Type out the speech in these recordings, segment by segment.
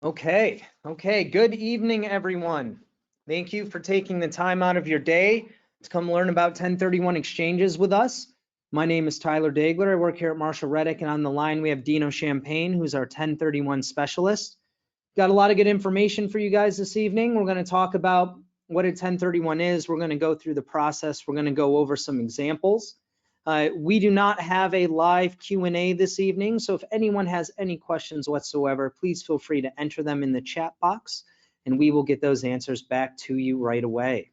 Okay, good evening, everyone. Thank you for taking the time out of your day to come learn about 1031 exchanges with us. My name is Tyler Dagler. I work here at Marshall Reddick, and on the line we have Dino Champagne, who's our 1031 specialist. Got a lot of good information for you guys this evening. We're going to talk about what a 1031 is. We're going to go through the process. We're going to go over some examples. We do not have a live Q&A this evening, so if anyone has any questions whatsoever, please feel free to enter them in the chat box, and we will get those answers back to you right away.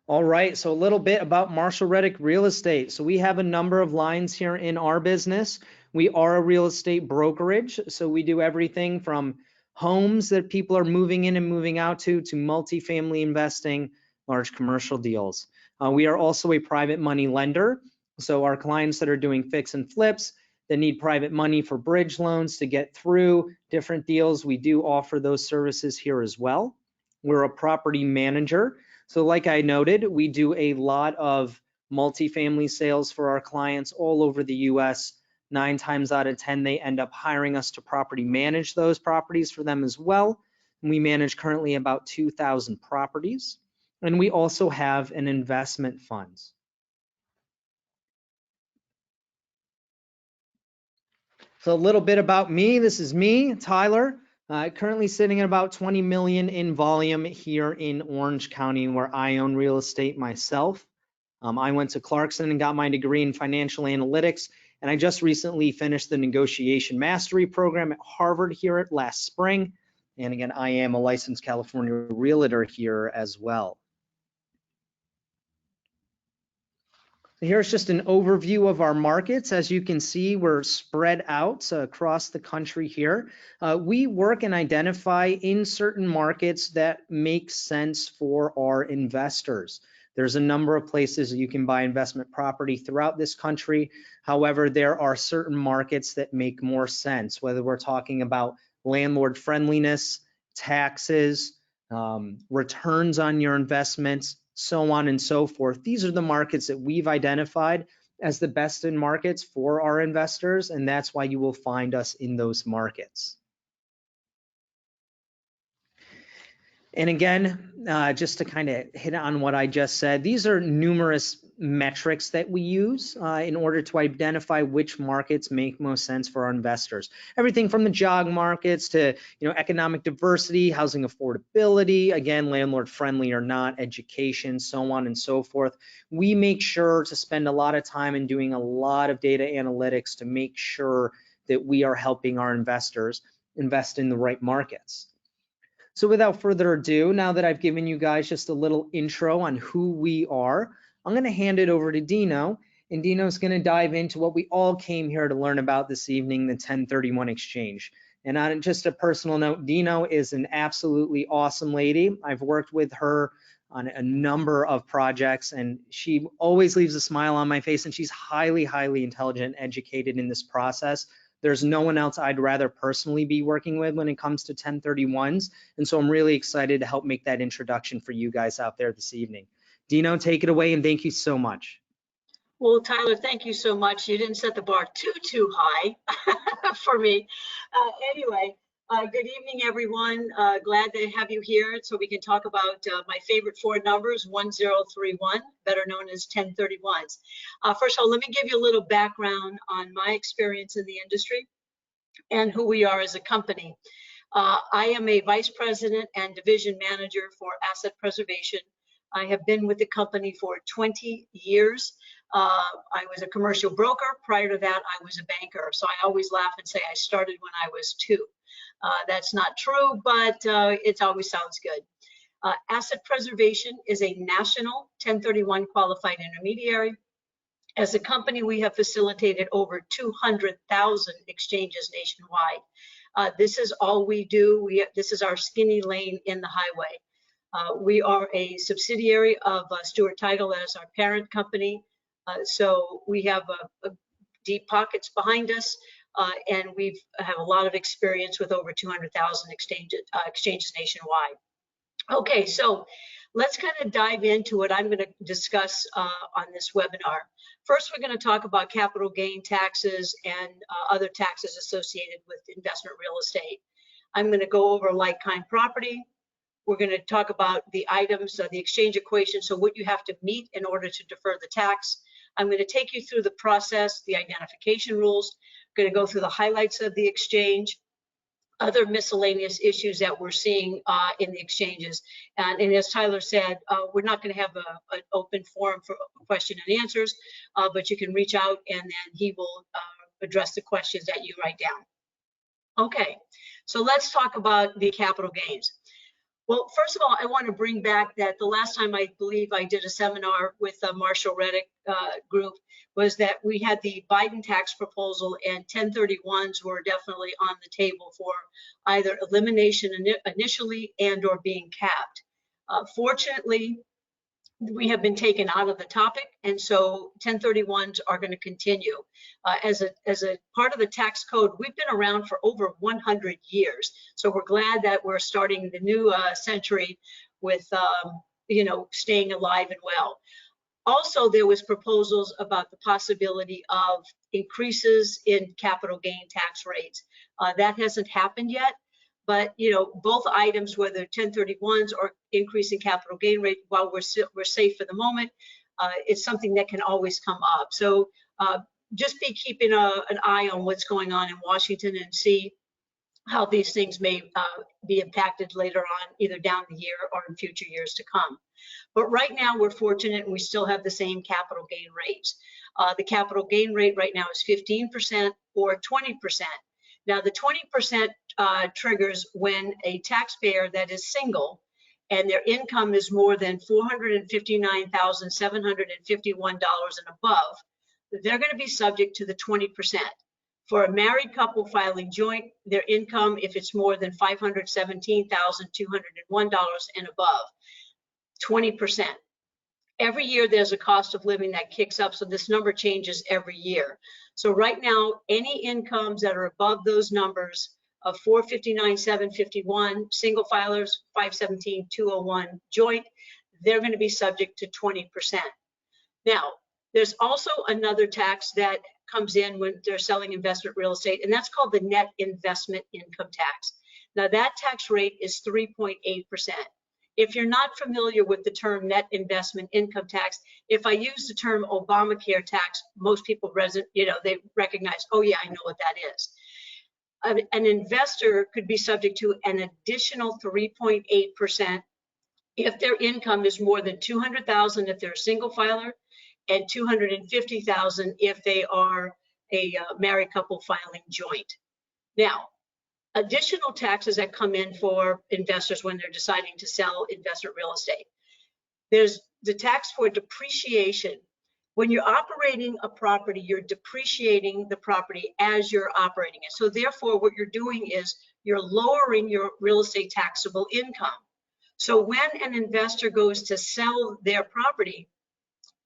All right, so a little bit about Marshall Reddick Real Estate. So we have a number of lines here in our business. We are a real estate brokerage, so we do everything from homes that people are moving in and moving out to multifamily investing, large commercial deals. We are also a private money lender. So our clients that are doing fix and flips, that need private money for bridge loans to get through different deals, we do offer those services here as well. We're a property manager. So like I noted, we do a lot of multifamily sales for our clients all over the US. 9 times out of 10, they end up hiring us to property manage those properties for them as well. And we manage currently about 2,000 properties. And we also have an investment fund. So a little bit about me. This is me, Tyler. Currently sitting at about 20 million in volume here in Orange County, where I own real estate myself. I went to Clarkson and got my degree in financial analytics, and I just recently finished the negotiation mastery program at Harvard here last spring. And again, I am a licensed California realtor here as well. Here's just an overview of our markets. As you can see, we're spread out across the country here. We work and identify in certain markets that make sense for our investors. There's a number of places you can buy investment property throughout this country. However, there are certain markets that make more sense, whether we're talking about landlord friendliness, taxes, returns on your investments, so on and so forth. These are the markets that we've identified as the best in markets for our investors, and that's why you will find us in those markets. And again, just to kind of hit on what I just said, these are numerous metrics that we use in order to identify which markets make most sense for our investors. Everything from the job markets to economic diversity, housing affordability, again, landlord friendly or not, education, so on and so forth. We make sure to spend a lot of time in doing a lot of data analytics to make sure that we are helping our investors invest in the right markets. So without further ado, now that I've given you guys just a little intro on who we are, I'm going to hand it over to Dino, and Dino's going to dive into what we all came here to learn about this evening, the 1031 exchange. And on just a personal note, Dino is an absolutely awesome lady. I've worked with her on a number of projects, and she always leaves a smile on my face, and she's highly, highly intelligent, educated in this process. There's no one else I'd rather personally be working with when it comes to 1031s. And so I'm really excited to help make that introduction for you guys out there this evening. Dino, take it away, and thank you so much. Well, Tyler, thank you so much. You didn't set the bar too high for me. Anyway, good evening, everyone. Glad to have you here so we can talk about my favorite 4 numbers, 1031, better known as 1031s. First of all, let me give you a little background on my experience in the industry and who we are as a company. I am a vice president and division manager for asset preservation. I have been with the company for 20 years. I was a commercial broker. Prior to that, I was a banker. So I always laugh and say I started when I was 2. That's not true, but it always sounds good. Asset preservation is a national 1031 qualified intermediary. As a company, we have facilitated over 200,000 exchanges nationwide. This is all we do. This is our skinny lane in the highway. We are a subsidiary of Stewart Title as our parent company. So we have deep pockets behind us, and we have a lot of experience with over 200,000 exchanges nationwide. Okay, so let's kind of dive into what I'm going to discuss on this webinar. First, we're going to talk about capital gain taxes and other taxes associated with investment real estate. I'm going to go over like-kind property. We're going to talk about the items, the exchange equation, so what you have to meet in order to defer the tax. I'm going to take you through the process, the identification rules. I'm going to go through the highlights of the exchange, other miscellaneous issues that we're seeing in the exchanges. And as Tyler said, we're not going to have an open forum for question and answers, but you can reach out and then he will address the questions that you write down. Okay, so let's talk about the capital gains. Well, first of all, I want to bring back that the last time I believe I did a seminar with the Marshall Reddick group was that we had the Biden tax proposal, and 1031s were definitely on the table for either elimination initially and or being capped. Fortunately, we have been taken out of the topic, and so 1031s are going to continue. As a part of the tax code, we've been around for over 100 years, so we're glad that we're starting the new century with staying alive and well. Also, there was proposals about the possibility of increases in capital gain tax rates. That hasn't happened yet. But both items, whether 1031s or increasing capital gain rate, while we're safe for the moment, it's something that can always come up. So just be keeping an eye on what's going on in Washington and see how these things may be impacted later on, either down the year or in future years to come. But right now, we're fortunate and we still have the same capital gain rates. The capital gain rate right now is 15% or 20%. Now, the 20% triggers when a taxpayer that is single and their income is more than $459,751 and above, they're going to be subject to the 20%. For a married couple filing joint, their income, if it's more than $517,201 and above, 20%. Every year there's a cost of living that kicks up, so this number changes every year. So right now, any incomes that are above those numbers of 459,751, single filers, 517,201 joint, they're going to be subject to 20%. Now, there's also another tax that comes in when they're selling investment real estate, and that's called the net investment income tax. Now, that tax rate is 3.8%. If you're not familiar with the term net investment income tax, if I use the term Obamacare tax, most people they recognize, oh yeah, I know what that is. An investor could be subject to an additional 3.8% if their income is more than $200,000 if they're a single filer, and $250,000 if they are a married couple filing joint. Now, additional taxes that come in for investors when they're deciding to sell investment real estate. There's the tax for depreciation. When you're operating a property, you're depreciating the property as you're operating it. So therefore, what you're doing is you're lowering your real estate taxable income. So when an investor goes to sell their property,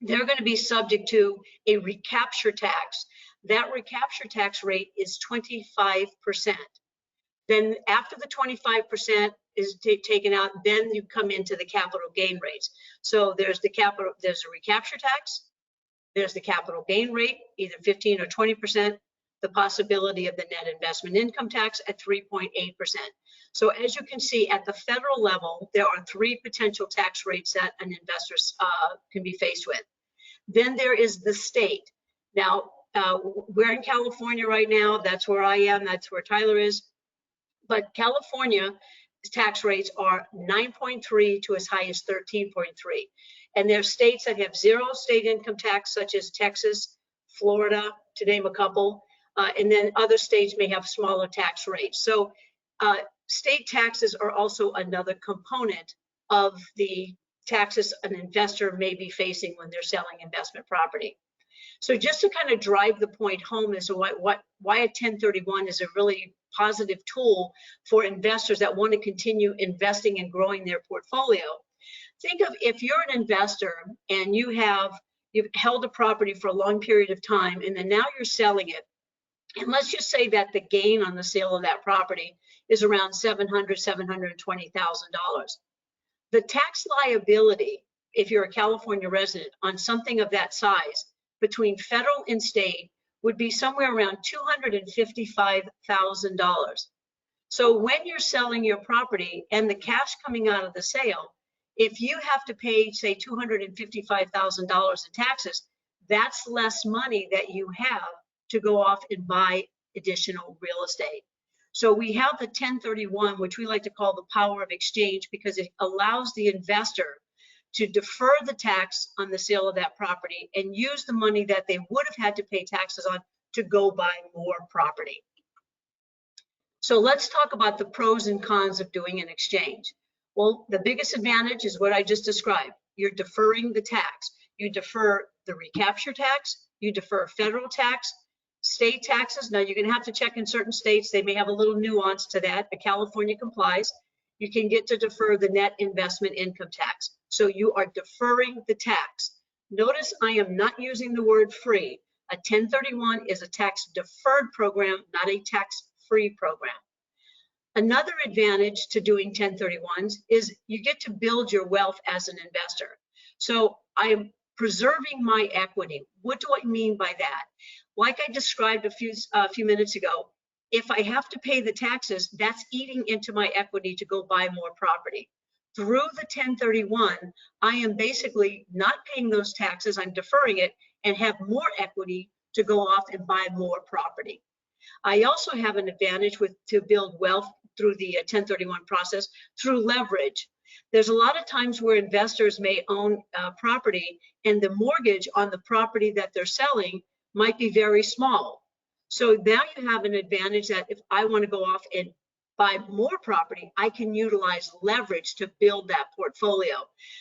they're going to be subject to a recapture tax. That recapture tax rate is 25%. Then after the 25% is taken out, then you come into the capital gain rates. So there's a recapture tax, there's the capital gain rate, either 15 or 20%, the possibility of the net investment income tax at 3.8%. So as you can see, at the federal level, there are 3 potential tax rates that an investor can be faced with. Then there is the state. Now, we're in California right now. That's where I am. That's where Tyler is. But California tax rates are 9.3 to as high as 13.3. And there are states that have 0 state income tax, such as Texas, Florida, to name a couple. And then other states may have smaller tax rates. So state taxes are also another component of the taxes an investor may be facing when they're selling investment property. So just to kind of drive the point home as to why a 1031 is a really positive tool for investors that want to continue investing and growing their portfolio. Think of if you're an investor and you've held a property for a long period of time and then now you're selling it. And let's just say that the gain on the sale of that property is around $720,000. The tax liability, if you're a California resident, on something of that size between federal and state would be somewhere around $255,000. So when you're selling your property and the cash coming out of the sale, if you have to pay, say, $255,000 in taxes, that's less money that you have to go off and buy additional real estate. So we have the 1031, which we like to call the power of exchange, because it allows the investor to defer the tax on the sale of that property and use the money that they would have had to pay taxes on to go buy more property. So let's talk about the pros and cons of doing an exchange. Well, the biggest advantage is what I just described. You're deferring the tax. You defer the recapture tax, you defer federal tax, state taxes. Now you're going to have to check in certain states. They may have a little nuance to that, but California complies. You can get to defer the net investment income tax. So you are deferring the tax. Notice I am not using the word free. A 1031 is a tax deferred program, not a tax free program. Another advantage to doing 1031s is you get to build your wealth as an investor. So I am preserving my equity. What do I mean by that? Like I described a few minutes ago, if I have to pay the taxes, that's eating into my equity to go buy more property. Through the 1031, I am basically not paying those taxes, I'm deferring it, and have more equity to go off and buy more property. I also have an advantage to build wealth through the 1031 process through leverage. There's a lot of times where investors may own property and the mortgage on the property that they're selling might be very small. So now you have an advantage that if I want to go off and buy more property, I can utilize leverage to build that portfolio.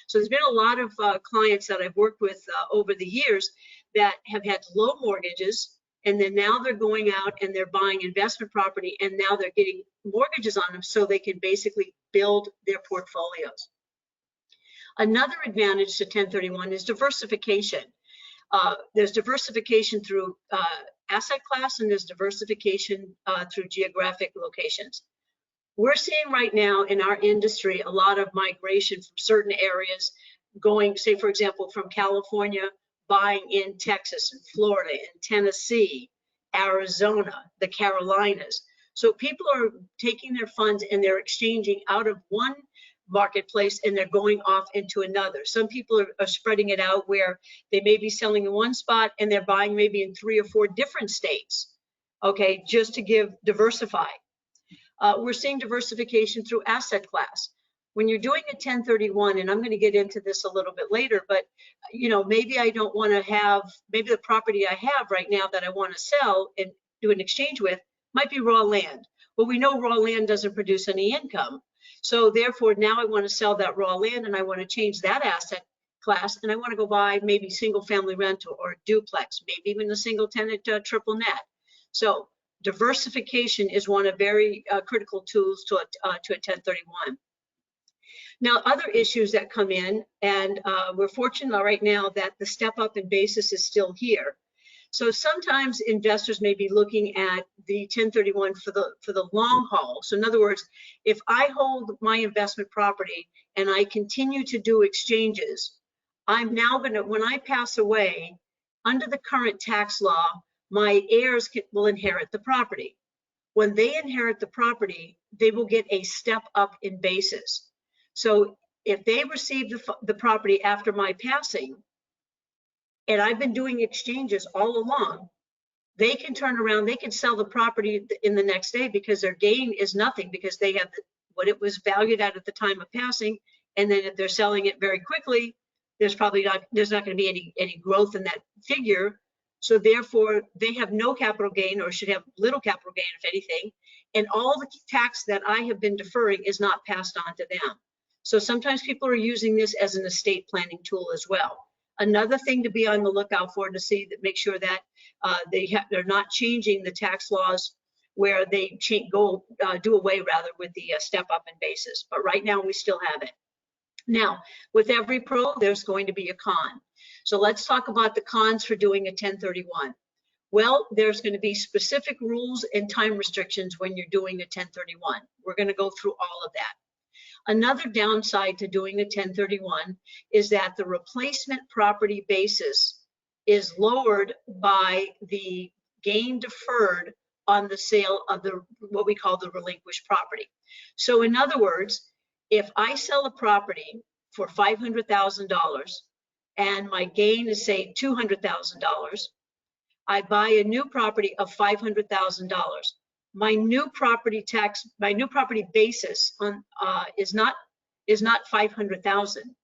So there's been a lot of clients that I've worked with over the years that have had low mortgages, and then now they're going out and they're buying investment property, and now they're getting mortgages on them so they can basically build their portfolios. Another advantage to 1031 is diversification. There's diversification through asset class, and there's diversification through geographic locations. We're seeing right now in our industry a lot of migration from certain areas going, say, for example, from California, buying in Texas and Florida and Tennessee, Arizona, the Carolinas. So people are taking their funds and they're exchanging out of one marketplace and they're going off into another. Some people are spreading it out where they may be selling in one spot and they're buying maybe in 3 or 4 different states, okay, just to diversify. We're seeing diversification through asset class. When you're doing a 1031, and I'm going to get into this a little bit later, but you know, maybe I don't want to have, maybe the property I have right now that I want to sell and do an exchange with might be raw land. Well, we know raw land doesn't produce any income. So therefore, now I want to sell that raw land and I want to change that asset class, and I want to go buy maybe single family rental or duplex, maybe even a single tenant triple net. So diversification is one of very critical tools to a 1031. Now, other issues that come in, and we're fortunate right now that the step up in basis is still here. So sometimes investors may be looking at the 1031 for the long haul. So in other words, if I hold my investment property and I continue to do exchanges, I'm now going to, when I pass away, under the current tax law, my heirs will inherit the property. When they inherit the property, they will get a step up in basis. So if they receive the property after my passing, and I've been doing exchanges all along, they can turn around, they can sell the property in the next day because their gain is nothing, because they have what it was valued at the time of passing. And then if they're selling it very quickly, there's not going to be any growth in that figure. So therefore, they have no capital gain, or should have little capital gain, if anything. And all the tax that I have been deferring is not passed on to them. So sometimes people are using this as an estate planning tool as well. Another thing to be on the lookout for, to see that, make sure that they're not changing the tax laws where they do away rather with the step up in basis. But right now we still have it. Now, with every pro, there's going to be a con. So let's talk about the cons for doing a 1031. Well, there's going to be specific rules and time restrictions when you're doing a 1031. We're going to go through all of that. Another downside to doing a 1031 is that the replacement property basis is lowered by the gain deferred on the sale of the what we call the relinquished property. So in other words, if I sell a property for $500,000 and my gain is say $200,000, I buy a new property of $500,000. My new property basis on is not 500,000.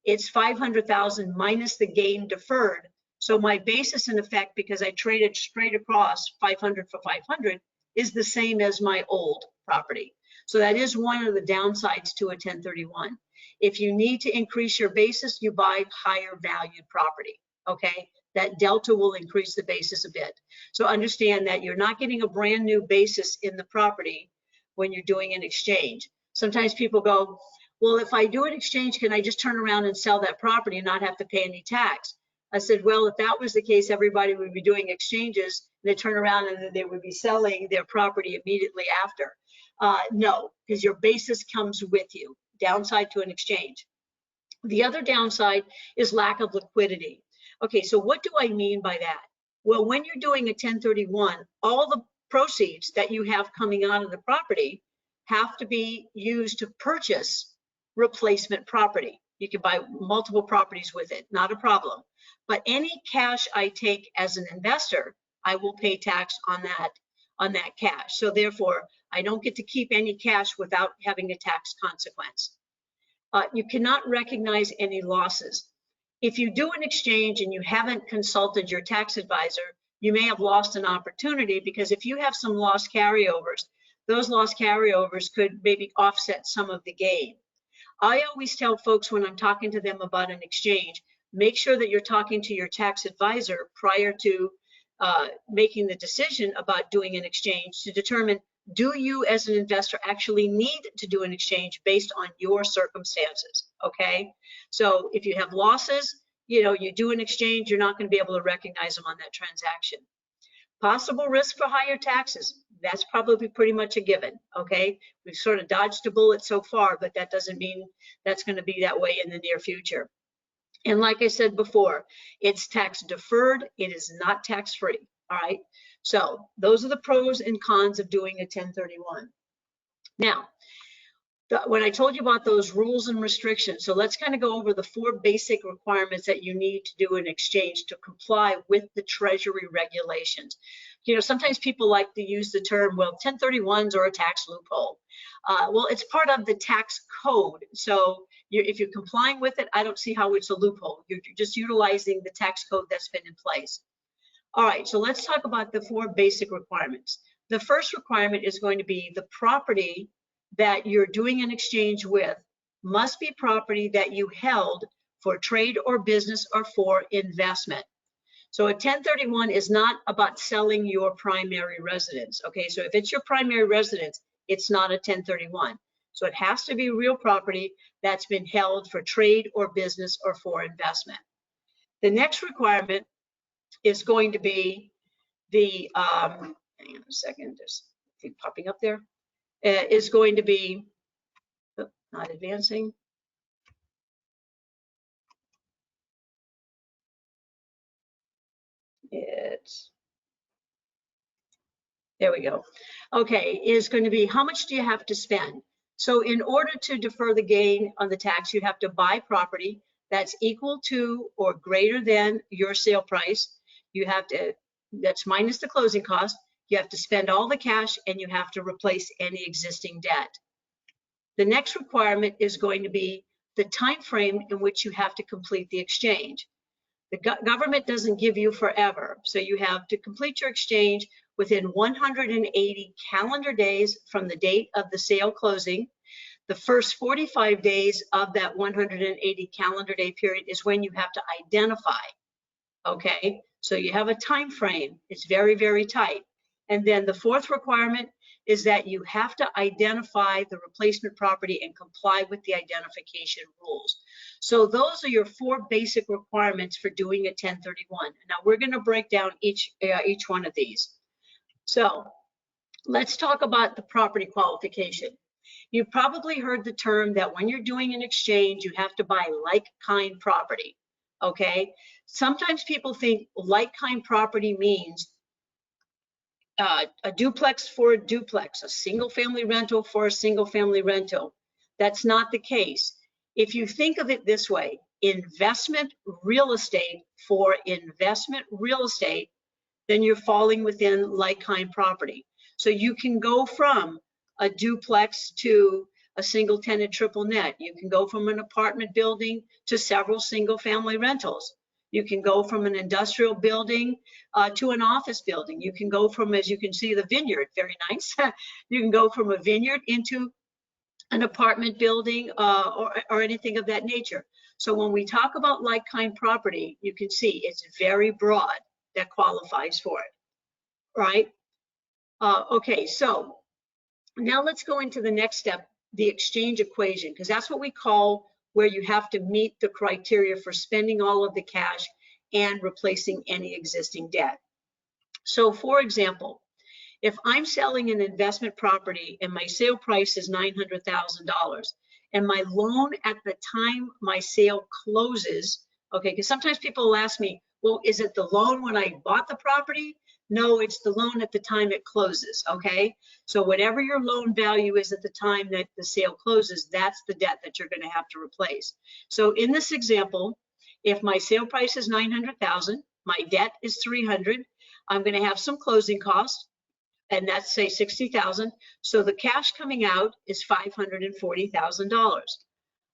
It's 500,000 minus the gain deferred. So my basis in effect, because I traded straight across 500 for 500, is the same as my old property. So that is one of the downsides to a 1031. If you need to increase your basis, you buy higher valued property, okay? That delta will increase the basis a bit. So understand that you're not getting a brand new basis in the property when you're doing an exchange. Sometimes people go, well, if I do an exchange, can I just turn around and sell that property and not have to pay any tax? I said, well, if that was the case, everybody would be doing exchanges. They turn around and then they would be selling their property immediately after. No, because your basis comes with you. Downside to an exchange. The other downside is lack of liquidity. Okay, so what do I mean by that? Well, when you're doing a 1031, all the proceeds that you have coming out of the property have to be used to purchase replacement property. You can buy multiple properties with it, not a problem. But any cash I take as an investor, I will pay tax on that cash. So therefore, I don't get to keep any cash without having a tax consequence. You cannot recognize any losses. If you do an exchange and you haven't consulted your tax advisor, you may have lost an opportunity, because if you have some lost carryovers, those lost carryovers could maybe offset some of the gain. I always tell folks when I'm talking to them about an exchange, make sure that you're talking to your tax advisor prior to making the decision about doing an exchange to determine, do you as an investor actually need to do an exchange based on your circumstances, okay? So if you have losses, you do an exchange, you're not going to be able to recognize them on that transaction. Possible risk for higher taxes, that's probably pretty much a given, okay? We've sort of dodged a bullet so far, but that doesn't mean that's going to be that way in the near future. And like I said before, it's tax deferred, it is not tax free, all right? So those are the pros and cons of doing a 1031. Now, when I told you about those rules and restrictions, so let's kind of go over the 4 basic requirements that you need to do an exchange to comply with the Treasury regulations. Sometimes people like to use the term, well, 1031s are a tax loophole. Well, it's part of the tax code. So if you're complying with it, I don't see how it's a loophole. You're just utilizing the tax code that's been in place. All right, so let's talk about the 4 basic requirements. The first requirement is going to be the property that you're doing an exchange with must be property that you held for trade or business or for investment. So a 1031 is not about selling your primary residence, okay? So if it's your primary residence, it's not a 1031. So it has to be real property that's been held for trade or business or for investment. The next requirement is going to be the, hang on a second, there's a thing popping up there, is going to be, oh, not advancing. There we go. Okay, is going to be how much do you have to spend? So in order to defer the gain on the tax, you have to buy property that's equal to or greater than your sale price. You have to, that's minus the closing cost. You have to spend all the cash and you have to replace any existing debt. The next requirement is going to be the time frame in which you have to complete the exchange. The government doesn't give you forever, so you have to complete your exchange within 180 calendar days from the date of the sale closing. The first 45 days of that 180 calendar day period is when you have to identify, okay? So you have a time frame, it's very, very tight. And then the 4th requirement is that you have to identify the replacement property and comply with the identification rules. So those are your 4 basic requirements for doing a 1031. Now we're going to break down each one of these. So let's talk about the property qualification. You've probably heard the term that when you're doing an exchange, you have to buy like-kind property, okay? sometimes people think like-kind property means a duplex for a duplex, a single family rental for a single family rental. That's not the case. If you think of it this way, investment real estate for investment real estate, then you're falling within like-kind property. So you can go from a duplex to a single tenant triple net. You can go from an apartment building to several single family rentals. You can go from an industrial building to an office building. You can go from, as you can see, the vineyard, very nice. You can go from a vineyard into an apartment building or anything of that nature. So when we talk about like-kind property, you can see it's very broad that qualifies for it, right? Okay, so now let's go into the next step, the exchange equation, because that's what we call where you have to meet the criteria for spending all of the cash and replacing any existing debt. So for example, if I'm selling an investment property and my sale price is $900,000 and my loan at the time my sale closes, okay, because sometimes people will ask me, well, is it the loan when I bought the property? No, it's the loan at the time it closes, okay? So whatever your loan value is at the time that the sale closes, that's the debt that you're gonna have to replace. So in this example, if my sale price is $900,000, my debt is $300,000, I'm gonna have some closing costs, and that's say $60,000. So the cash coming out is $540,000.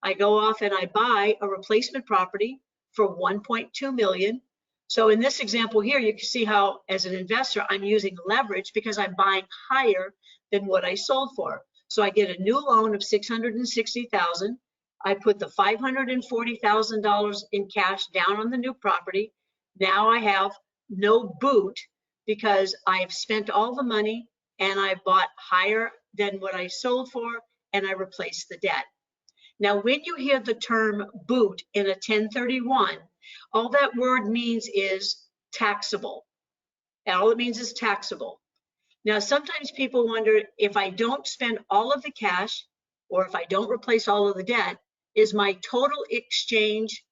I go off and I buy a replacement property for $1.2 million. So in this example here, you can see how, as an investor, I'm using leverage because I'm buying higher than what I sold for. So I get a new loan of $660,000. I put the $540,000 in cash down on the new property. Now I have no boot because I've spent all the money and I bought higher than what I sold for, and I replaced the debt. Now, when you hear the term boot in a 1031, all that word means is taxable. And all it means is taxable. Now, sometimes people wonder, if I don't spend all of the cash or if I don't replace all of the debt, is my total exchange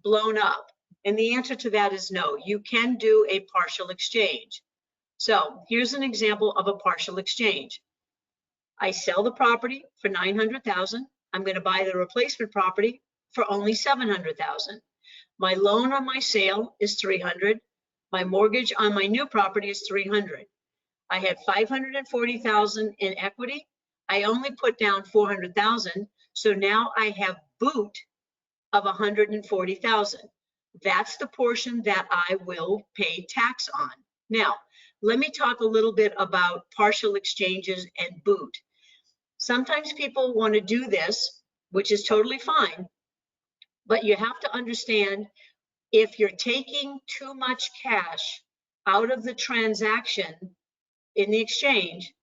blown up? And the answer to that is no. You can do a partial exchange. So here's an example of a partial exchange. I sell the property for $900,000. I'm going to buy the replacement property for only $700,000. My loan on my sale is $300,000. My mortgage on my new property is $300,000. I had $540,000 in equity. I only put down $400,000. So now I have boot of $140,000. That's the portion that I will pay tax on. Now, let me talk a little bit about partial exchanges and boot. Sometimes people want to do this, which is totally fine, but you have to understand, if you're taking too much cash out of the transaction in the exchange,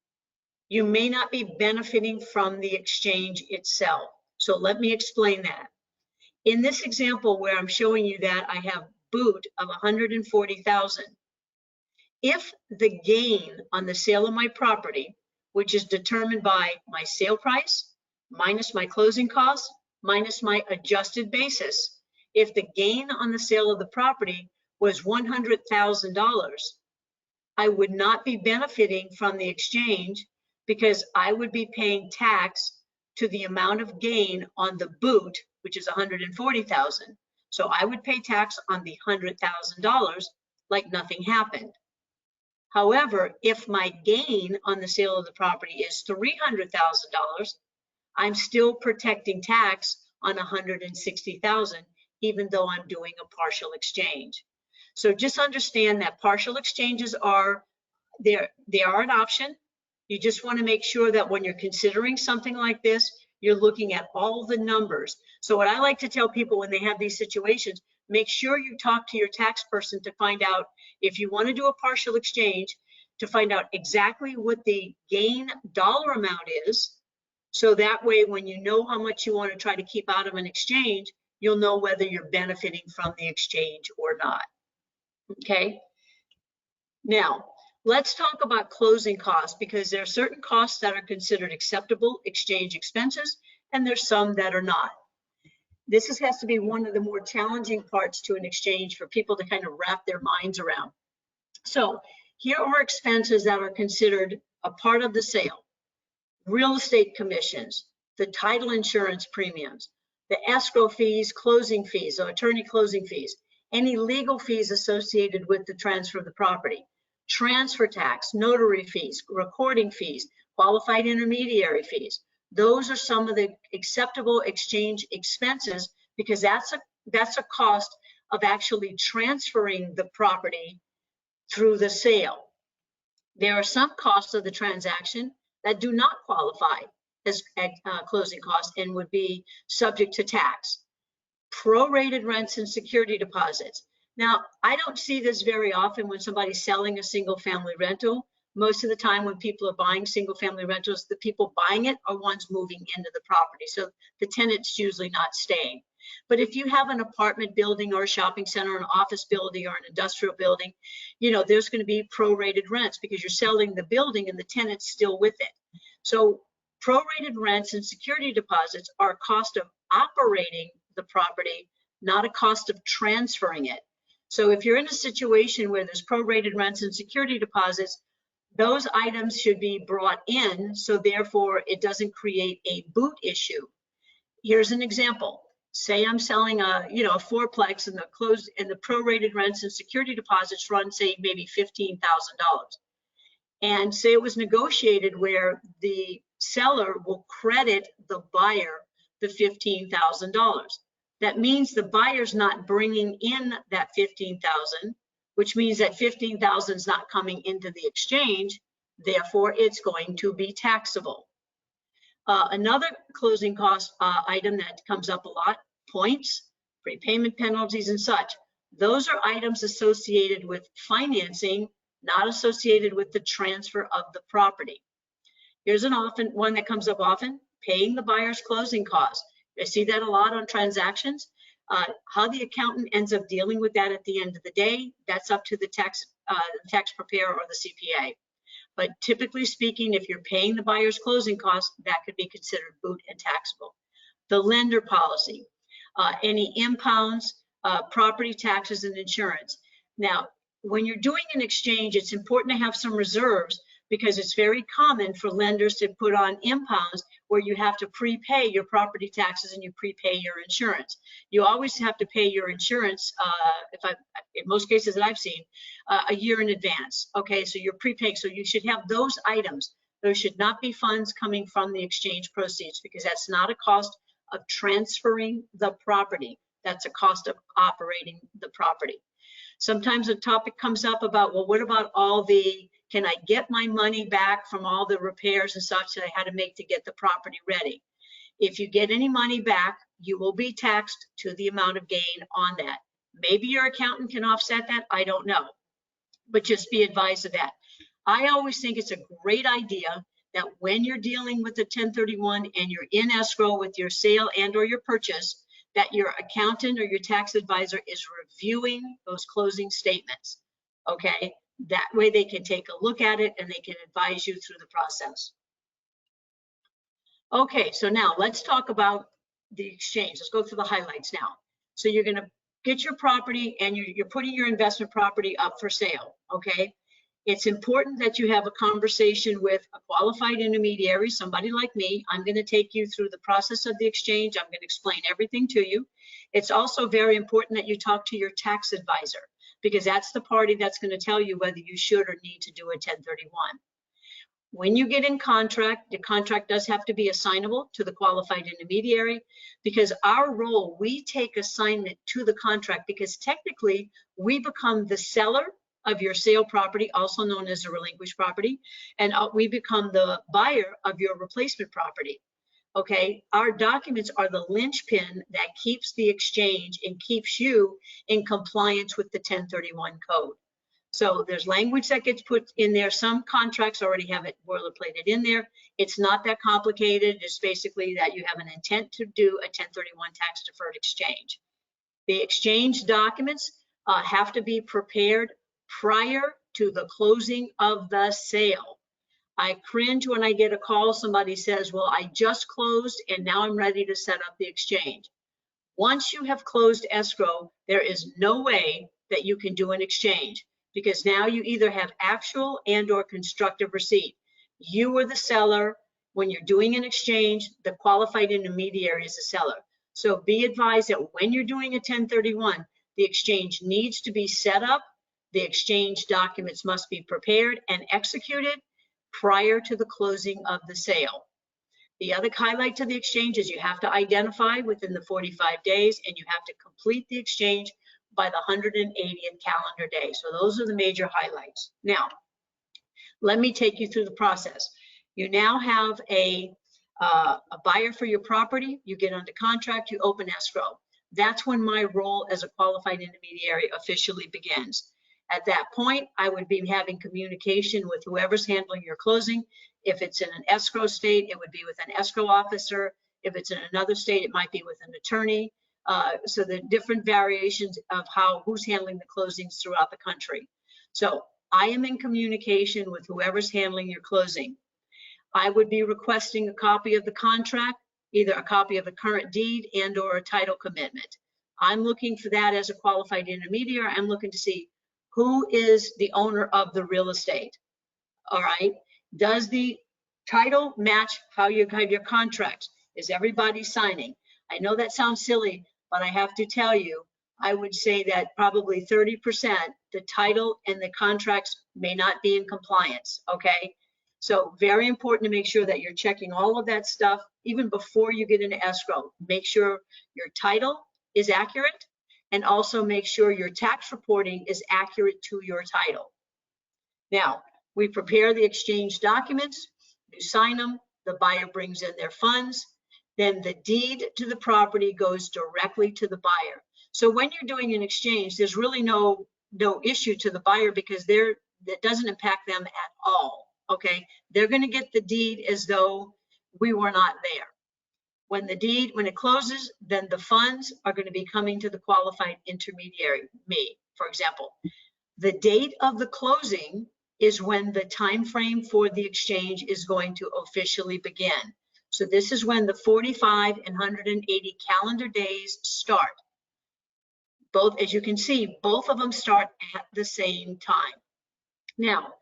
you may not be benefiting from the exchange itself. So let me explain that. In this example where I'm showing you that I have boot of $140,000, if the gain on the sale of my property, which is determined by my sale price minus my closing costs minus my adjusted basis, if the gain on the sale of the property was $100,000, I would not be benefiting from the exchange because I would be paying tax to the amount of gain on the boot, which is $140,000. So I would pay tax on the $100,000 like nothing happened. However, if my gain on the sale of the property is $300,000, I'm still protecting tax on $160,000, even though I'm doing a partial exchange. So just understand that partial exchanges are they are an option. You just want to make sure that when you're considering something like this, you're looking at all the numbers. So what I like to tell people when they have these situations, make sure you talk to your tax person to find out, if you want to do a partial exchange, to find out exactly what the gain dollar amount is. So that way, when you know how much you want to try to keep out of an exchange, you'll know whether you're benefiting from the exchange or not. Okay. Now, let's talk about closing costs, because there are certain costs that are considered acceptable exchange expenses, and there's some that are not. has to be one of the more challenging parts to an exchange for people to kind of wrap their minds around. So here are expenses that are considered a part of the sale: real estate commissions, the title insurance premiums, the escrow fees, closing fees, or attorney closing fees, any legal fees associated with the transfer of the property, transfer tax, notary fees, recording fees, qualified intermediary fees. Those are some of the acceptable exchange expenses, because that's a cost of actually transferring the property through the sale. There are some costs of the transaction that do not qualify as closing costs and would be subject to tax. Prorated rents and security deposits. Now, I don't see this very often when somebody's selling a single family rental. Most of the time when people are buying single family rentals, the people buying it are ones moving into the property. So the tenant's usually not staying. But if you have an apartment building or a shopping center, an office building or an industrial building, you know, there's going to be prorated rents because you're selling the building and the tenant's still with it. So prorated rents and security deposits are a cost of operating the property, not a cost of transferring it. So if you're in a situation where there's prorated rents and security deposits, those items should be brought in, so therefore it doesn't create a boot issue. Here's an example. Say I'm selling a fourplex and the prorated rents and security deposits run, say, maybe $15,000. And say it was negotiated where the seller will credit the buyer the $15,000. That means the buyer's not bringing in that $15,000, which means that $15,000 is not coming into the exchange. Therefore, it's going to be taxable. Another closing cost item that comes up a lot: points, prepayment penalties, and such. Those are items associated with financing, not associated with the transfer of the property. Here's one that comes up often: paying the buyer's closing costs. I see that a lot on transactions. How the accountant ends up dealing with that at the end of the day, that's up to the tax preparer or the CPA. But typically speaking, if you're paying the buyer's closing costs, that could be considered boot and taxable. The lender policy, any impounds, property taxes, and insurance. Now, when you're doing an exchange, it's important to have some reserves, because it's very common for lenders to put on impounds where you have to prepay your property taxes and you prepay your insurance. You always have to pay your insurance, in most cases that I've seen, a year in advance. Okay, so you're prepaying, so you should have those items. Those should not be funds coming from the exchange proceeds, because that's not a cost of transferring the property. That's a cost of operating the property. Sometimes a topic comes up about, well, what about all the, can I get my money back from all the repairs and such that I had to make to get the property ready? If you get any money back, you will be taxed to the amount of gain on that. Maybe your accountant can offset that, I don't know, but just be advised of that. I always think it's a great idea that when you're dealing with the 1031 and you're in escrow with your sale and or your purchase, that your accountant or your tax advisor is reviewing those closing statements, okay? That way they can take a look at it and they can advise you through the process. Okay, so now let's talk about the exchange. Let's go through the highlights now. So you're gonna get your property and you're putting your investment property up for sale, okay? It's important that you have a conversation with a qualified intermediary, somebody like me. I'm going to take you through the process of the exchange. I'm going to explain everything to you. It's also very important that you talk to your tax advisor, because that's the party that's going to tell you whether you should or need to do a 1031. When you get in contract, the contract does have to be assignable to the qualified intermediary, because our role, we take assignment to the contract, because technically we become the seller of your sale property, also known as a relinquished property, and we become the buyer of your replacement property. Okay, our documents are the linchpin that keeps the exchange and keeps you in compliance with the 1031 code. So there's language that gets put in there. Some contracts already have it boilerplated in there. It's not that complicated. It's basically that you have an intent to do a 1031 tax deferred exchange. The exchange documents have to be prepared prior to the closing of the sale. I cringe when I get a call, somebody says, well, I just closed and now I'm ready to set up the exchange. Once you have closed escrow, there is no way that you can do an exchange, because now you either have actual and or constructive receipt. You are the seller. When you're doing an exchange, the qualified intermediary is the seller. So be advised that when you're doing a 1031, the exchange needs to be set up. The exchange documents must be prepared and executed prior to the closing of the sale. The other highlight to the exchange is you have to identify within the 45 days, and you have to complete the exchange by the 180th calendar day. So those are the major highlights. Now, let me take you through the process. You now have a buyer for your property. You get under contract, you open escrow. That's when my role as a qualified intermediary officially begins. At that point, I would be having communication with whoever's handling your closing. If it's in an escrow state, it would be with an escrow officer. If it's in another state, it might be with an attorney. So the different variations of who's handling the closings throughout the country. So I am in communication with whoever's handling your closing. I would be requesting a copy of the contract, either a copy of the current deed and or a title commitment. I'm looking for that as a qualified intermediary. I'm looking to see who is the owner of the real estate. All right. Does the title match how you have your contracts? Is everybody signing? I know that sounds silly, but I have to tell you, I would say that probably 30%, the title and the contracts may not be in compliance, okay? So very important to make sure that you're checking all of that stuff even before you get into escrow. Make sure your title is accurate, and also make sure your tax reporting is accurate to your title. Now, we prepare the exchange documents, you sign them, the buyer brings in their funds, then the deed to the property goes directly to the buyer. So when you're doing an exchange, there's really no issue to the buyer, because that doesn't impact them at all, okay? They're gonna get the deed as though we were not there. When it closes, then the funds are gonna be coming to the qualified intermediary, me, for example. The date of the closing is when the time frame for the exchange is going to officially begin. So this is when the 45 and 180 calendar days start. Both, as you can see, both of them start at the same time. Now,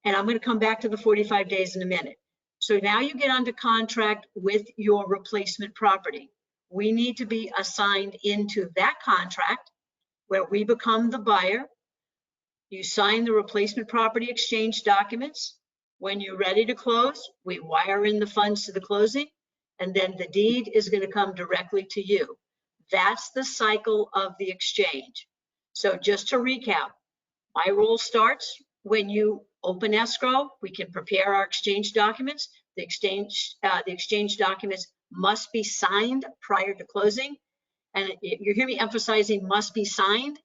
and I'm going to come back to the 45 days in a minute. So now you get under contract with your replacement property. We need to be assigned into that contract where we become the buyer. You sign the replacement property exchange documents. When you're ready to close, we wire in the funds to the closing, and then the deed is going to come directly to you. That's the cycle of the exchange. So just to recap, my role starts when you open escrow. We can prepare our exchange documents. The exchange documents must be signed prior to closing. And you hear me emphasizing must be signed.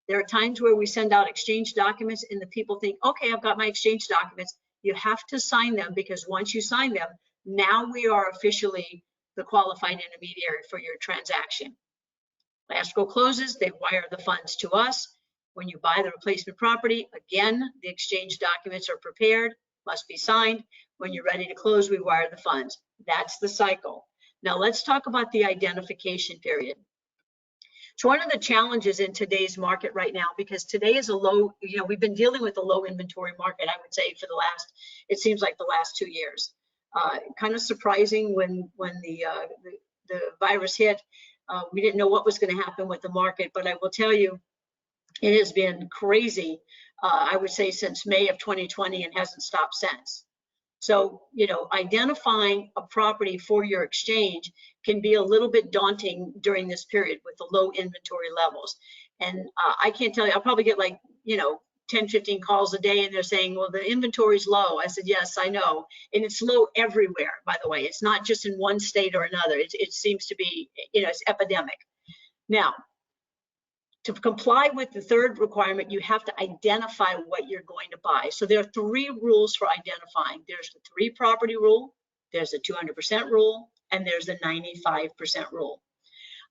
There are times where we send out exchange documents and the people think, okay, I've got my exchange documents. You have to sign them, because once you sign them, now we are officially the qualified intermediary for your transaction. Escrow closes, they wire the funds to us. When you buy the replacement property, again, the exchange documents are prepared, must be signed. When you're ready to close, we wire the funds. That's the cycle. Now let's talk about the identification period. So one of the challenges in today's market right now, because today is a low, we've been dealing with a low inventory market, I would say, for the last, it seems like the last 2 years. Kind of surprising when the virus hit. We didn't know what was going to happen with the market, but I will tell you, it has been crazy, I would say, since May of 2020, and hasn't stopped since. So, identifying a property for your exchange can be a little bit daunting during this period with the low inventory levels. And I can't tell you, I'll probably get 10, 15 calls a day, and they're saying, well, the inventory is low. I said, yes, I know. And it's low everywhere, by the way. It's not just in one state or another. It seems to be, it's epidemic. Now, to comply with the third requirement, you have to identify what you're going to buy. So there are 3 rules for identifying. There's the 3 property rule, there's the 200% rule, and there's the 95% rule.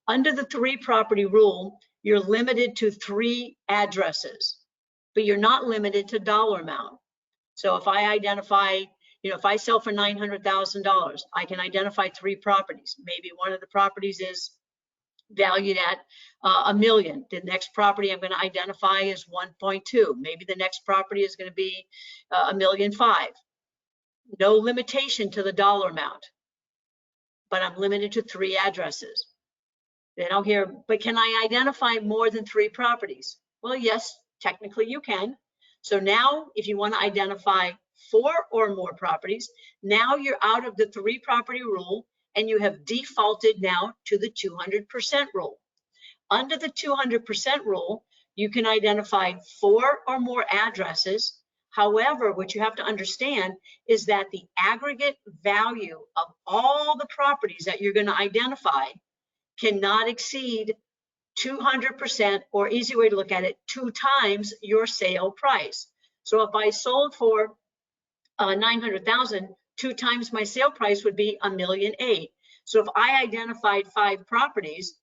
Under the 3 property rule, you're limited to 3 addresses, but you're not limited to dollar amount. So if I identify, if I sell for $900,000, I can identify 3 properties. Maybe one of the properties is valued at $1 million. The next property I'm going to identify is 1.2. Maybe the next property is going to be $1.5 million. No limitation to the dollar amount, but I'm limited to 3 addresses. Then I'll hear, but can I identify more than 3 properties? Well, yes, technically you can. So now if you want to identify 4 or more properties, now you're out of the 3 property rule and you have defaulted now to the 200% rule. Under the 200% rule, you can identify 4 or more addresses. However, what you have to understand is that the aggregate value of all the properties that you're going to identify cannot exceed 200%, or easy way to look at it, 2 times your sale price. So if I sold for 900,000, 2 times my sale price would be $1.8 million. So if I identified 5 properties,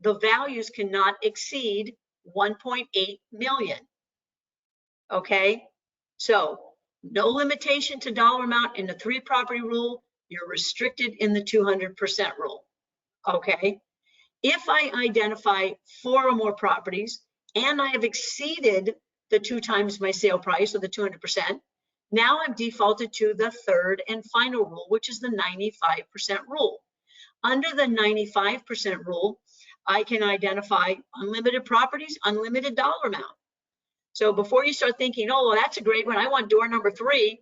the values cannot exceed 1.8 million. Okay, so no limitation to dollar amount in the 3 property rule. You're restricted in the 200% rule. Okay, if I identify 4 or more properties and I have exceeded the 2 times my sale price, or the 200%, now I'm defaulted to the 3rd and final rule, which is the 95% rule. Under the 95% rule, I can identify unlimited properties, unlimited dollar amount. So before you start thinking, oh, well, that's a great one, I want door number 3,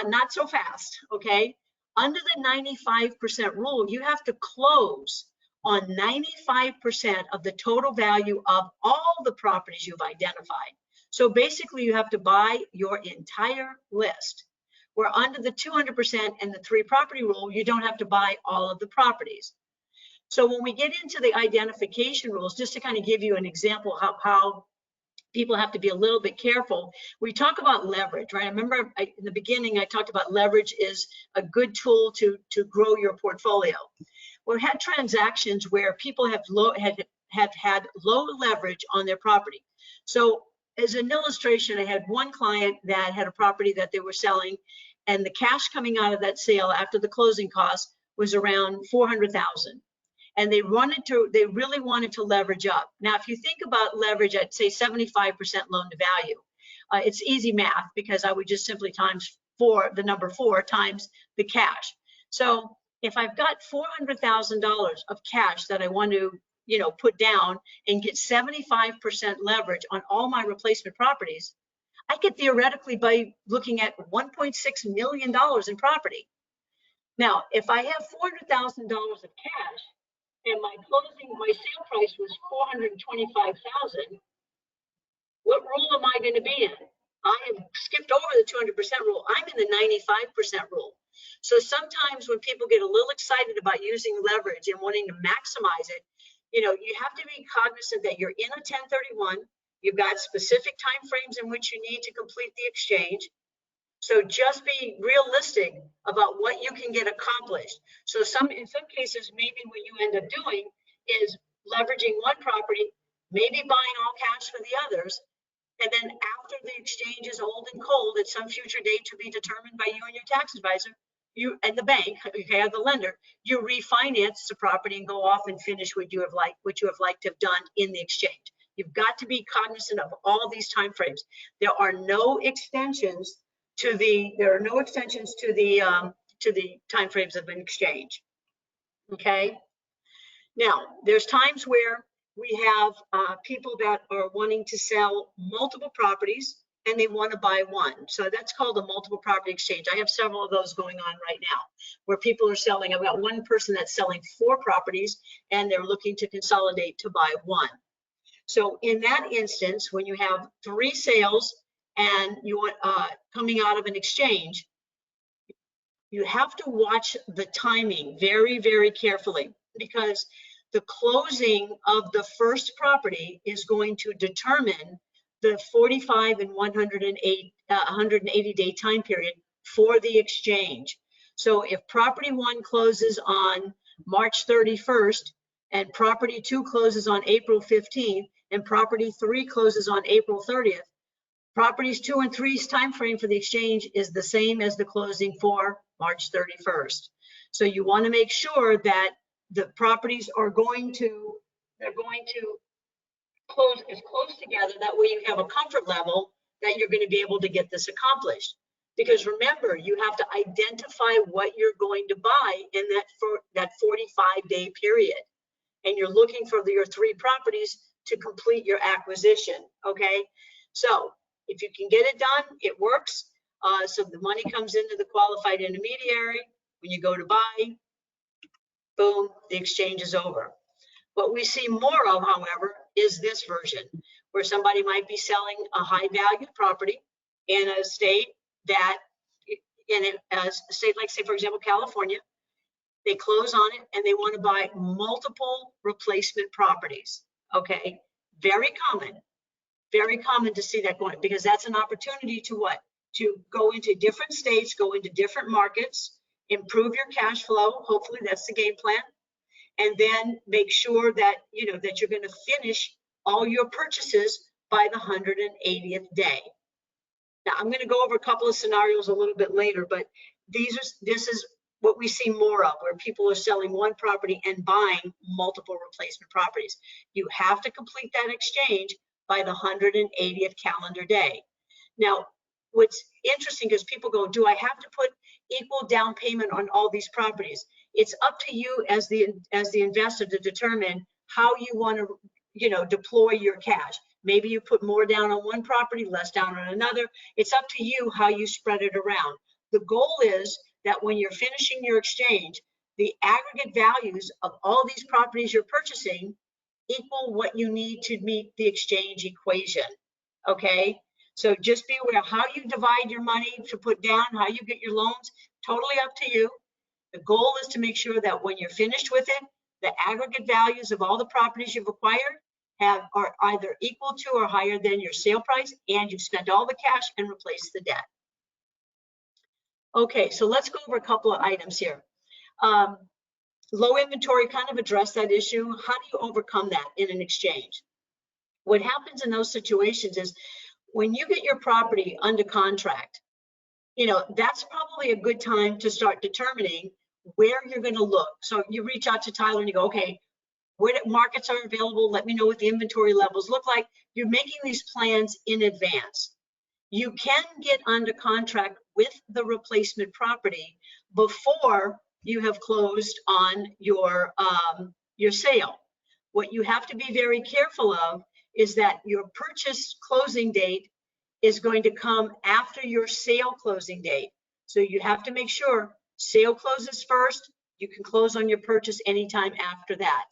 not so fast, okay? Under the 95% rule, you have to close on 95% of the total value of all the properties you've identified. So basically, you have to buy your entire list. Where under the 200% and the 3 property rule, you don't have to buy all of the properties. So when we get into the identification rules, just to kind of give you an example of how people have to be a little bit careful, we talk about leverage, right? I remember in the beginning, I talked about leverage is a good tool to grow your portfolio. We've had transactions where people have had low leverage on their property. So as an illustration, I had one client that had a property that they were selling, and the cash coming out of that sale after the closing costs was around $400,000. And they really wanted to leverage up. Now, if you think about leverage at, say, 75% loan to value, it's easy math, because I would just simply times the number 4 times the cash. So if I've got $400,000 of cash that I want to, put down and get 75% leverage on all my replacement properties, I could theoretically be looking at $1.6 million in property. Now, if I have $400,000 of cash and my sale price was $425,000, what rule am I going to be in? I have skipped over the 200% rule. I'm in the 95% rule. So sometimes when people get a little excited about using leverage and wanting to maximize it, you have to be cognizant that you're in a 1031. You've got specific time frames in which you need to complete the exchange. So just be realistic about what you can get accomplished. So in some cases, maybe what you end up doing is leveraging one property, maybe buying all cash for the others, and then after the exchange is old and cold at some future date to be determined by you and your tax advisor, you and the bank, okay, or the lender, you refinance the property and go off and finish what you have liked to have done in the exchange. You've got to be cognizant of all these time frames. There are no extensions to the time frames of an exchange. Okay. Now, there's times where we have people that are wanting to sell multiple properties and they want to buy one. So that's called a multiple property exchange. I have several of those going on right now where people are selling. I've got one person that's selling 4 properties and they're looking to consolidate to buy one. So in that instance, when you have 3 sales and you want coming out of an exchange, you have to watch the timing very, very carefully, because the closing of the first property is going to determine the 45 and 180 day time period for the exchange. So if property 1 closes on March 31st and property 2 closes on April 15th and property 3 closes on April 30th, properties 2 and 3's time frame for the exchange is the same as the closing for March 31st. So you want to make sure that the properties are going to they're going to close as close together. That way you have a comfort level that you're going to be able to get this accomplished. Because remember, you have to identify what you're going to buy in that 45-day period. And you're looking for your 3 properties to complete your acquisition, okay? So if you can get it done, it works. So the money comes into the qualified intermediary. When you go to buy, boom, the exchange is over. What we see more of, however, is this version, where somebody might be selling a high value property in a state that, a state like, say, for example, California. They close on it and they want to buy multiple replacement properties. Okay, very common to see that going, because that's an opportunity to what? To go into different states, go into different markets, improve your cash flow. Hopefully that's the game plan. And then make sure that, you know, that you're going to finish all your purchases by the 180th day. Now, I'm going to go over a couple of scenarios a little bit later, but this is what we see more of, where people are selling one property and buying multiple replacement properties. You have to complete that exchange by the 180th calendar day. Now, what's interesting is people go, do I have to put equal down payment on all these properties? It's up to you as the investor to determine how you want to, you know, deploy your cash. Maybe you put more down on one property, less down on another. It's up to you how you spread it around. The goal is that when you're finishing your exchange, the aggregate values of all these properties you're purchasing equal what you need to meet the exchange equation, okay? So just be aware how you divide your money to put down, how you get your loans, totally up to you. The goal is to make sure that when you're finished with it, the aggregate values of all the properties you've acquired are either equal to or higher than your sale price, and you've spent all the cash and replaced the debt. Okay, so let's go over a couple of items here. Low inventory kind of addressed that issue. How do you overcome that in an exchange? What happens in those situations is when you get your property under contract, you know, that's probably a good time to start determining where you're going to look. So you reach out to Tyler and you go, okay, what markets are available? Let me know what the inventory levels look like. You're making these plans in advance. You can get under contract with the replacement property before you have closed on your sale. What you have to be very careful of is that your purchase closing date is going to come after your sale closing date. So you have to make sure sale closes first. You can close on your purchase anytime after that.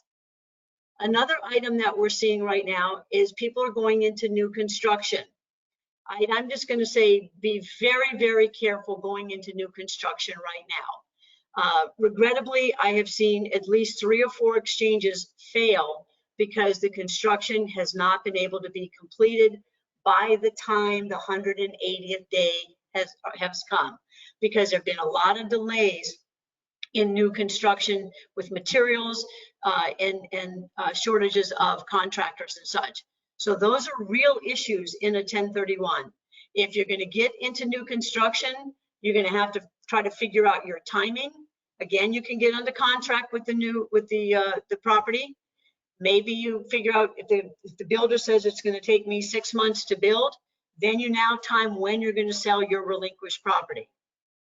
Another item that we're seeing right now is people are going into new construction. I'm just going to say be very, very careful going into new construction right now. Regrettably, I have seen at least 3 or 4 exchanges fail because the construction has not been able to be completed by the time the 180th day has come, because there have been a lot of delays in new construction with materials and shortages of contractors and such. So those are real issues in a 1031. If you're going to get into new construction, you're going to have to try to figure out your timing. Again, you can get under contract with the property. Maybe you figure out if the builder says it's going to take me 6 months to build, then you now time when you're going to sell your relinquished property.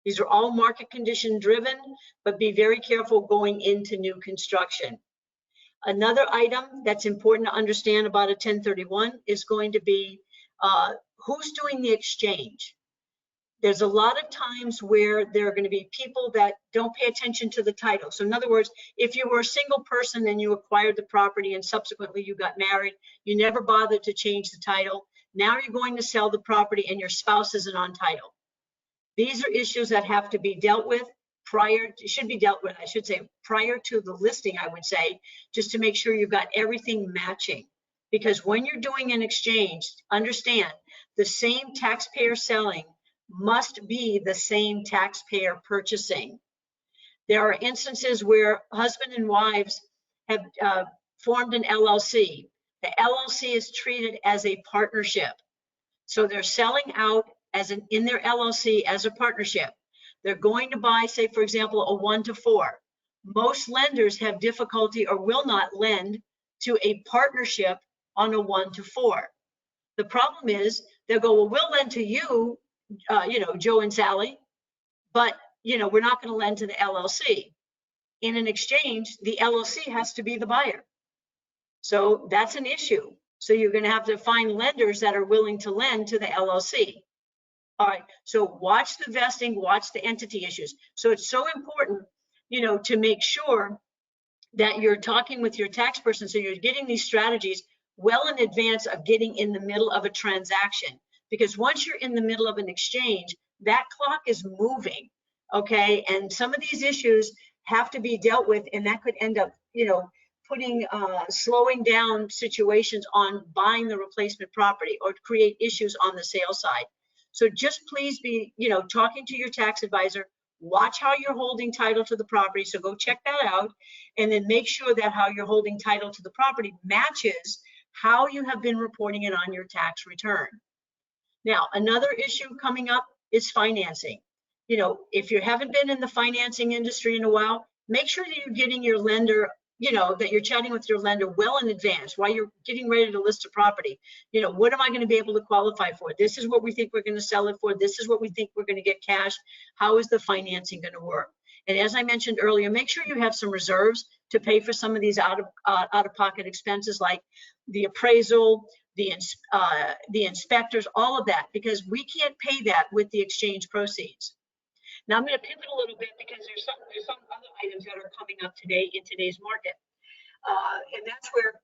These are all market condition driven, but be very careful going into new construction. Another item that's important to understand about a 1031 is going to be who's doing the exchange. There's a lot of times where there are going to be people that don't pay attention to the title. So in other words, if you were a single person and you acquired the property and subsequently you got married, you never bothered to change the title. Now you're going to sell the property and your spouse isn't on title. These are issues that have to be dealt with prior to the listing, I would say, just to make sure you've got everything matching. Because when you're doing an exchange, understand the same taxpayer selling must be the same taxpayer purchasing. There are instances where husband and wives have formed an LLC. The LLC is treated as a partnership. So they're selling out in their LLC as a partnership. They're going to buy, say, for example, a 1-to-4. Most lenders have difficulty or will not lend to a partnership on a 1 to 4. The problem is they'll go, well, we'll lend to you, Joe and Sally, but, we're not going to lend to the LLC. In an exchange, the LLC has to be the buyer. So that's an issue. So you're going to have to find lenders that are willing to lend to the LLC. All right, so watch the vesting, watch the entity issues. So it's so important, to make sure that you're talking with your tax person, so you're getting these strategies well in advance of getting in the middle of a transaction. Because once you're in the middle of an exchange, that clock is moving, okay? And some of these issues have to be dealt with, and that could end up, slowing down situations on buying the replacement property or create issues on the sales side. So just please be, talking to your tax advisor, watch how you're holding title to the property. So go check that out, and then make sure that how you're holding title to the property matches how you have been reporting it on your tax return. Now, another issue coming up is financing. If you haven't been in the financing industry in a while, make sure that you're getting your lender, that you're chatting with your lender well in advance while you're getting ready to list a property. What am I going to be able to qualify for? This is what we think we're going to sell it for. This is what we think we're going to get cash. How is the financing going to work? And as I mentioned earlier, make sure you have some reserves to pay for some of these out-of-pocket expenses, like the appraisal, the inspectors, all of that, because we can't pay that with the exchange proceeds. Now I'm going to pivot a little bit because there's some other items that are coming up today in today's market, and that's where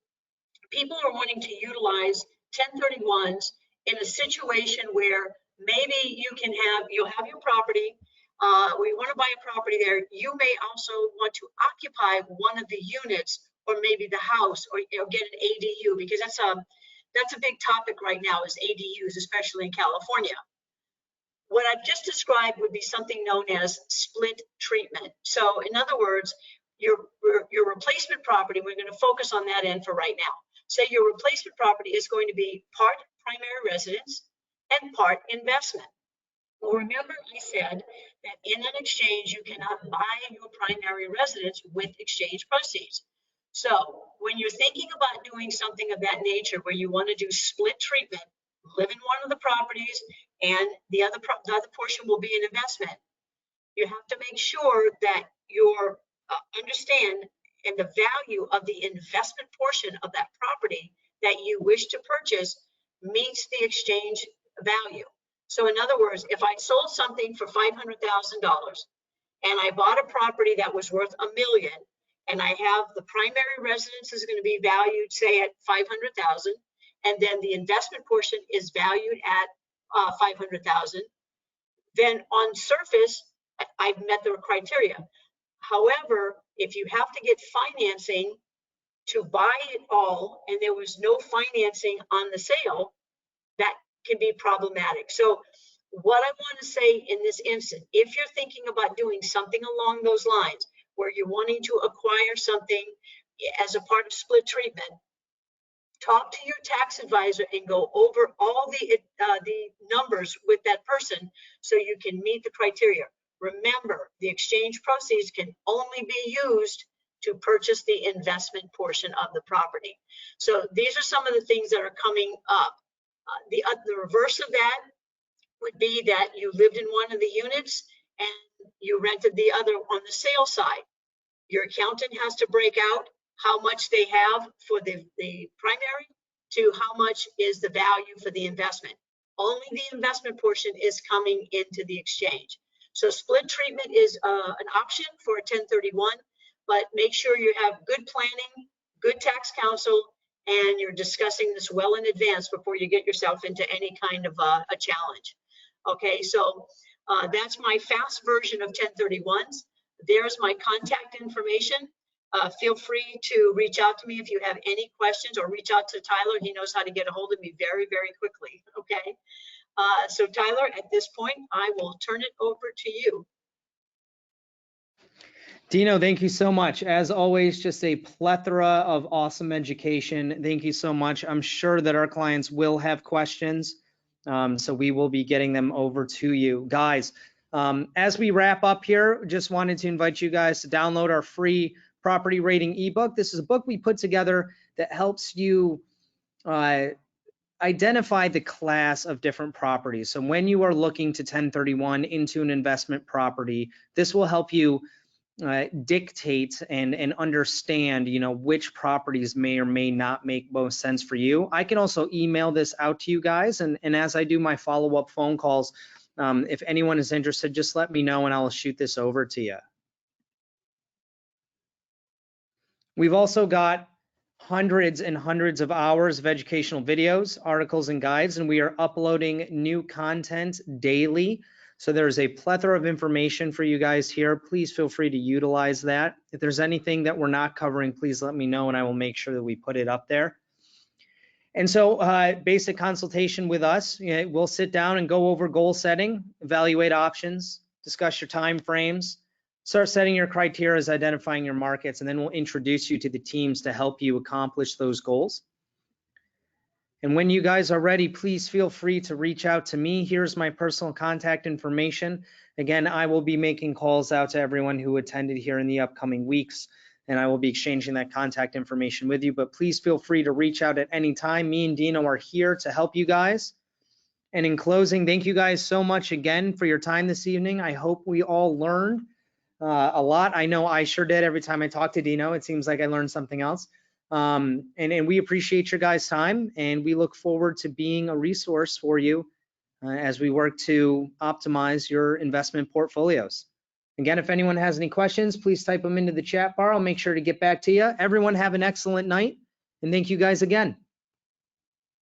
people are wanting to utilize 1031s in a situation where maybe you'll have your property. We want to buy a property there. You may also want to occupy one of the units, or maybe the house, or get an ADU, because that's a big topic right now, is ADUs, especially in California. What I've just described would be something known as split treatment. So in other words, your replacement property, we're going to focus on that end for right now. Say your replacement property is going to be part primary residence and part investment. Well, remember I said that in an exchange, you cannot buy your primary residence with exchange proceeds. So when you're thinking about doing something of that nature, where you want to do split treatment, live in one of the properties and the other portion will be an investment, you have to make sure that you understand and the value of the investment portion of that property that you wish to purchase meets the exchange value. So in other words, if I sold something for $500,000 and I bought a property that was worth $1 million, and I have the primary residence is going to be valued, say, at $500,000, and then the investment portion is valued at $500,000, then on surface, I've met the criteria. However, if you have to get financing to buy it all and there was no financing on the sale, that can be problematic. So what I want to say in this instance, if you're thinking about doing something along those lines, where you're wanting to acquire something as a part of split treatment, talk to your tax advisor and go over all the numbers with that person so you can meet the criteria. Remember, the exchange proceeds can only be used to purchase the investment portion of the property. So these are some of the things that are coming up. The reverse of that would be that you lived in one of the units and you rented the other on the sale side. Your accountant has to break out how much they have for the primary to how much is the value for the investment. Only the investment portion is coming into the exchange. So split treatment is an option for a 1031, but make sure you have good planning, good tax counsel, and you're discussing this well in advance before you get yourself into any kind of a challenge. Okay, so that's my fast version of 1031s. There's my contact information. Feel free to reach out to me if you have any questions, or reach out to Tyler. He knows how to get a hold of me very, very quickly. Okay. So Tyler, at this point, I will turn it over to you. Dino, thank you so much. As always, just a plethora of awesome education. Thank you so much. I'm sure that our clients will have questions, so we will be getting them over to you. Guys, as we wrap up here, just wanted to invite you guys to download our free property rating ebook. This is a book we put together that helps you identify the class of different properties. So when you are looking to 1031 into an investment property, this will help you dictate and understand, which properties may or may not make most sense for you. I can also email this out to you guys, and as I do my follow-up phone calls, if anyone is interested, just let me know and I'll shoot this over to you. We've also got hundreds and hundreds of hours of educational videos, articles, and guides, and we are uploading new content daily. So there's a plethora of information for you guys here. Please feel free to utilize that. If there's anything that we're not covering, please let me know and I will make sure that we put it up there. And so basic consultation with us, we'll sit down and go over goal setting, evaluate options, discuss your time frames, start setting your criteria, as identifying your markets, and then we'll introduce you to the teams to help you accomplish those goals. And when you guys are ready, please feel free to reach out to me. Here's my personal contact information. Again, I will be making calls out to everyone who attended here in the upcoming weeks, and I will be exchanging that contact information with you. But please feel free to reach out at any time. Me and Dino are here to help you guys. And in closing, thank you guys so much again for your time this evening. I hope we all learned a lot. I know I sure did. Every time I talk to Dino, it seems like I learned something else. And we appreciate your guys' time, and we look forward to being a resource for you as we work to optimize your investment portfolios. Again, if anyone has any questions, please type them into the chat bar. I'll make sure to get back to you. Everyone have an excellent night, and thank you guys again.